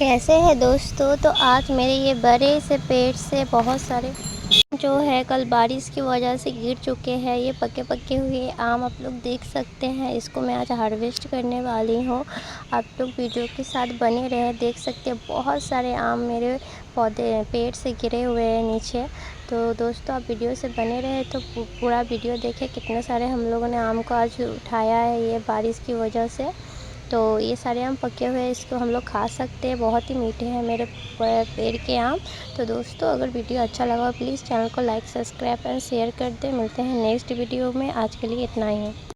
कैसे हैं दोस्तों। तो आज मेरे ये बड़े से पेड़ से बहुत सारे जो है कल बारिश की वजह से गिर चुके हैं। ये पके पके हुए आम आप लोग देख सकते हैं। इसको मैं आज हार्वेस्ट करने वाली हूँ। आप लोग वीडियो के साथ बने रहे। देख सकते हैं बहुत सारे आम मेरे पेड़ से गिरे हुए हैं नीचे। तो दोस्तों आप वीडियो से बने रहे तो पूरा वीडियो देखें। कितने सारे हम लोगों ने आम को आज उठाया है ये बारिश की वजह से। तो ये सारे आम पके हुए हैं, इसको हम लोग खा सकते हैं। बहुत ही मीठे हैं मेरे पेड़ के आम। तो दोस्तों अगर वीडियो अच्छा लगा प्लीज़ चैनल को लाइक सब्सक्राइब एंड शेयर कर दें। मिलते हैं नेक्स्ट वीडियो में। आज के लिए इतना ही।